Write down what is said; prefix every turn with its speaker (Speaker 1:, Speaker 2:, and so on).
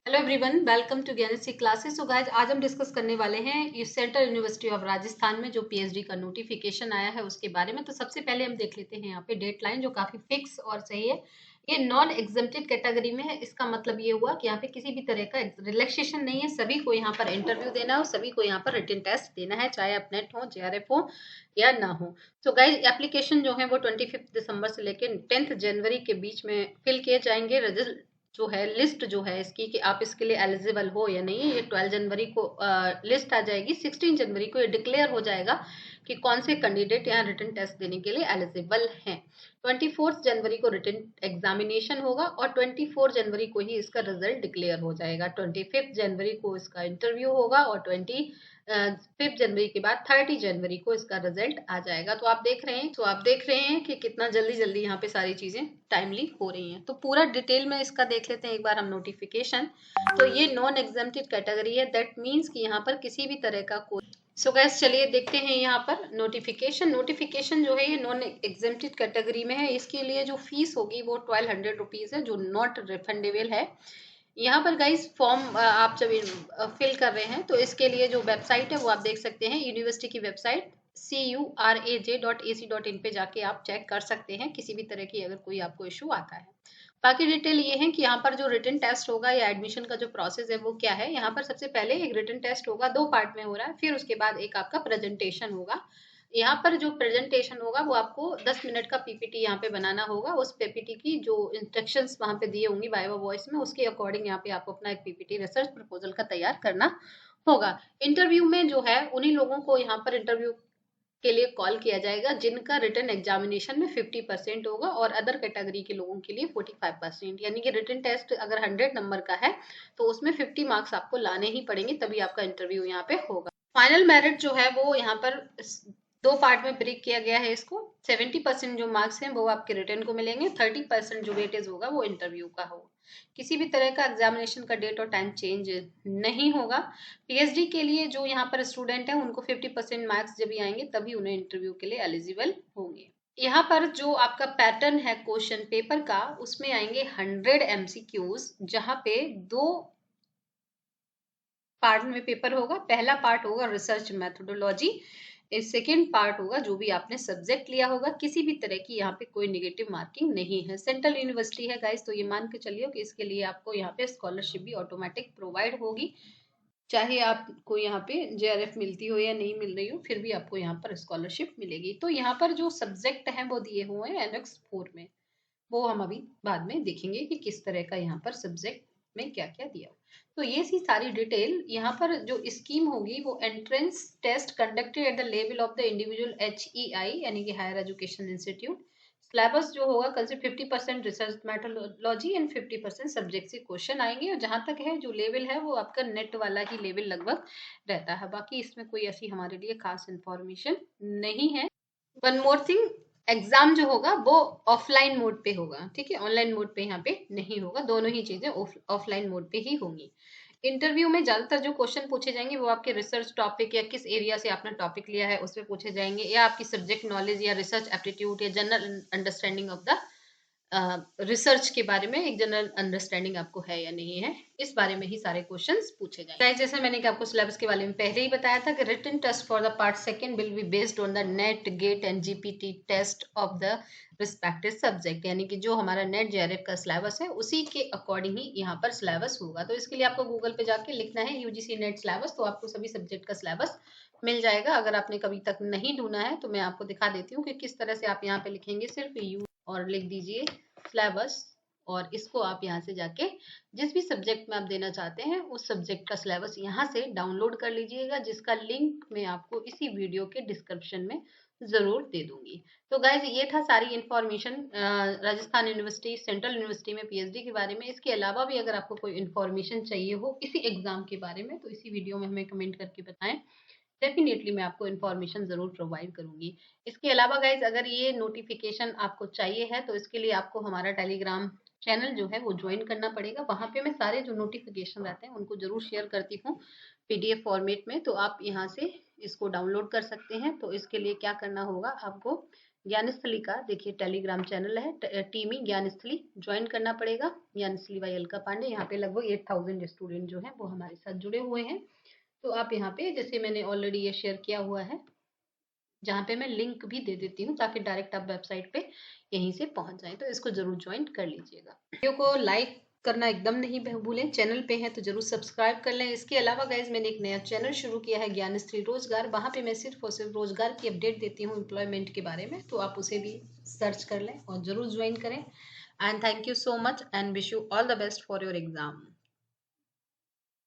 Speaker 1: Hello everyone, welcome to Gyanshree classes. So guys, आज हम discuss करने वाले हैं ये सेंट्रल यूनिवर्सिटी ऑफ राजस्थान में जो पीएचडी का नोटिफिकेशन आया है उसके बारे में। तो सबसे पहले हम देख लेते हैं यहाँ पे डेट लाइन जो काफी फिक्स और सही है। ये नॉन एग्जेम्प्टेड कैटेगरी में है। इसका मतलब ये हुआ कि यहाँ पे किसी भी तरह का रिलैक्सेशन नहीं है। सभी को यहाँ पर इंटरव्यू देना हो, सभी को यहाँ पर रिटन टेस्ट देना है, चाहे अपनेट हो, जेआरएफ हो या ना हो। तो गाइज, एप्लीकेशन जो है वो 25 दिसंबर से लेकर 10 जनवरी के बीच में फिल किए जाएंगे। जो है लिस्ट जो है इसकी कि आप इसके लिए एलिजिबल हो या नहीं, ये 12 जनवरी को लिस्ट आ जाएगी। 16 जनवरी को ये डिक्लेयर हो जाएगा कि कौन से कैंडिडेट यहाँ रिटन टेस्ट देने के लिए एलिजिबल हैं। 24 जनवरी को रिटन एग्जामिनेशन होगा और 24 जनवरी को ही इसका रिजल्ट डिक्लेयर हो जाएगा। 25 जनवरी को इसका इंटरव्यू होगा और 5 जनवरी के बाद 30 जनवरी को इसका रिजल्ट आ जाएगा। तो आप देख रहे हैं कि कितना जल्दी जल्दी यहाँ पे सारी चीजें टाइमली हो रही हैं। तो पूरा डिटेल में इसका देख लेते हैं एक बार हम नोटिफिकेशन। तो ये नॉन एग्जेम्प्टेड कैटेगरी है, दैट मीन्स कि यहाँ पर किसी भी तरह का कोई। सो गैस, चलिए देखते हैं यहाँ पर नोटिफिकेशन जो है ये नॉन एग्जेम्प्टेड कैटेगरी में है। इसके लिए जो फीस होगी वो 1200 रुपीज है, जो नॉट रिफंडेबल है। यहाँ पर गाइस फॉर्म आप जब फिल कर रहे हैं तो इसके लिए जो वेबसाइट है वो आप देख सकते हैं, यूनिवर्सिटी की वेबसाइट curaj.ac.in पे जाके आप चेक कर सकते हैं किसी भी तरह की अगर कोई आपको इशू आता है। बाकी डिटेल ये है कि यहाँ पर जो रिटन टेस्ट होगा या एडमिशन का जो प्रोसेस है वो क्या है। यहाँ पर सबसे पहले एक रिटन टेस्ट होगा, 2 पार्ट में हो रहा है, फिर उसके बाद एक आपका प्रेजेंटेशन होगा। यहाँ पर जो प्रेजेंटेशन होगा वो आपको 10 मिनट का पीपीटी यहाँ पे बनाना होगा। उस पीपीटी की जो इंस्ट्रक्शंस वहाँ पे दिए होंगी वाइवा वॉइस में, उसके अकॉर्डिंग यहाँ पे आपको अपना एक पीपीटी रिसर्च प्रपोजल का तैयार करना होगा। इंटरव्यू में जो है उन्हीं लोगों को यहाँ पर इंटरव्यू के लिए कॉल किया जाएगा जिनका रिटन एग्जामिनेशन में 50% होगा और अदर कैटेगरी के लोगों के लिए 45%। यानी कि रिटन टेस्ट अगर 100 नंबर का है तो उसमें 50 मार्क्स आपको लाने ही पड़ेंगे, तभी आपका इंटरव्यू यहाँ पे होगा। फाइनल मेरिट जो है वो यहाँ पर 2 पार्ट में ब्रेक किया गया है इसको। 70% जो मार्क्स हैं वो आपके रिटर्न को मिलेंगे, 30% जो वेटेज होगा वो इंटरव्यू का होगा। किसी भी तरह का एग्जामिनेशन का डेट और टाइम चेंज नहीं होगा। पीएचडी के लिए जो यहाँ पर स्टूडेंट है उनको 50% मार्क्स जब भी आएंगे तभी उन्हें इंटरव्यू के लिए एलिजिबल होंगे। यहाँ पर जो आपका पैटर्न है क्वेश्चन पेपर का, उसमें आएंगे 100 एमसीक्यूज, जहाँ पे 2 पार्ट में पेपर होगा। पहला पार्ट होगा रिसर्च मेथोडोलॉजी, सेकेंड पार्ट होगा जो भी आपने सब्जेक्ट लिया होगा। किसी भी तरह की यहाँ पे कोई नेगेटिव मार्किंग नहीं है। सेंट्रल यूनिवर्सिटी है गाइस, तो ये मान के चलिए कि इसके लिए आपको यहाँ पे स्कॉलरशिप भी ऑटोमेटिक प्रोवाइड होगी। चाहे आपको यहाँ पे जेआरएफ मिलती हो या नहीं मिल रही हो, फिर भी आपको यहाँ पर स्कॉलरशिप मिलेगी। तो यहाँ पर जो सब्जेक्ट है वो दिए हुए हैं एनेक्स 4 में, वो हम अभी बाद में देखेंगे कि किस तरह का यहाँ पर सब्जेक्ट में क्या क्या दिया। तो ये सी सारी डिटेल यहाँ पर जो स्कीम होगी वो entrance test conducted at the level of the individual HEI यानी कि हायर एजुकेशन इंस्टीट्यूट। सिलेबस जो होगा कल से 50% रिसर्च मेथोडोलॉजी एंड 50% सब्जेक्ट से क्वेश्चन आएंगे। और जहां तक है जो लेवल है वो आपका नेट वाला ही लेवल लगभग रहता है। बाकी इसमें कोई ऐसी हमारे लिए खास इंफॉर्मेशन नहीं है। वन मोर थिंग, एग्जाम जो होगा वो ऑफलाइन मोड पे होगा, ठीक है, ऑनलाइन मोड पे यहाँ पे नहीं होगा। दोनों ही चीजें ऑफलाइन मोड पे ही होंगी। इंटरव्यू में ज्यादातर जो क्वेश्चन पूछे जाएंगे वो आपके रिसर्च टॉपिक या किस एरिया से आपने टॉपिक लिया है उसमें पूछे जाएंगे, या आपकी सब्जेक्ट नॉलेज या रिसर्च एप्टीट्यूड या general understanding of the research के बारे में एक जनरल अंडरस्टैंडिंग आपको है या नहीं है, इस बारे में ही सारे क्वेश्चंस पूछे जाएंगे। जैसे मैंने कि आपको सिलेबस के बारे में पहले ही बताया था कि written test for the part second will be based on the NET GATE and GPT test of the respective subject. यानी कि जो हमारा नेट जेआरएफ का सिलेबस है उसी के अकॉर्डिंग ही यहाँ पर सिलेबस होगा। तो इसके लिए आपको गूगल पे जाके लिखना है यूजीसी नेट सिलेबस, तो आपको सभी सब्जेक्ट का सिलेबस मिल जाएगा। अगर आपने कभी तक नहीं ढूंढा है तो मैं आपको दिखा देती हूँ कि किस तरह से आप यहाँ पे लिखेंगे। सिर्फ यू और लिख दीजिए सिलेबस, और इसको आप यहाँ से जाके जिस भी सब्जेक्ट में आप देना चाहते हैं उस सब्जेक्ट का सिलेबस यहाँ से डाउनलोड कर लीजिएगा, जिसका लिंक मैं आपको इसी वीडियो के डिस्क्रिप्शन में जरूर दे दूंगी। तो गाइज, ये था सारी information Rajasthan university central university में पीएचडी के बारे में। इसके अलावा भी अगर आपको कोई इन्फॉर्मेशन चाहिए हो इसी एग्जाम के बारे में तो इसी वीडियो में हमें कमेंट करके बताएं, डेफिनेटली मैं आपको इन्फॉर्मेशन जरूर प्रोवाइड करूंगी। इसके अलावा गाइज, अगर ये नोटिफिकेशन आपको चाहिए है तो इसके लिए आपको हमारा टेलीग्राम चैनल जो है वो ज्वाइन करना पड़ेगा। वहां पे मैं सारे जो नोटिफिकेशन रहते हैं उनको जरूर शेयर करती हूँ पीडीएफ फॉर्मेट में, तो आप यहाँ से इसको डाउनलोड कर सकते हैं। तो इसके लिए क्या करना होगा आपको, ज्ञानस्थली का देखिए टेलीग्राम चैनल है, टीमी ज्ञानस्थली, ज्वाइन करना पड़ेगा। ज्ञानस्थली बाई अलका पांडे। यहाँ पे लगभग 8000 स्टूडेंट जो हैं वो हमारे साथ जुड़े हुए हैं। तो आप यहाँ पे, जैसे मैंने ऑलरेडी ये शेयर किया हुआ है, जहाँ पे मैं लिंक भी दे देती हूँ ताकि डायरेक्ट आप वेबसाइट पे यहीं से पहुंच जाएं, तो इसको जरूर ज्वाइन कर लीजिएगा। वीडियो को लाइक करना एकदम नहीं भूलें, चैनल पे हैं तो जरूर सब्सक्राइब कर लें। इसके अलावा गाइज मैंने एक नया चैनल शुरू किया है, ज्ञानश्री रोजगार। वहाँ पे मैं सिर्फ और सिर्फ रोजगार की अपडेट देती हूँ, एम्प्लॉयमेंट के बारे में, तो आप उसे भी सर्च कर लें और जरूर ज्वाइन करें। And thank you so much and wish you all the best for your exam.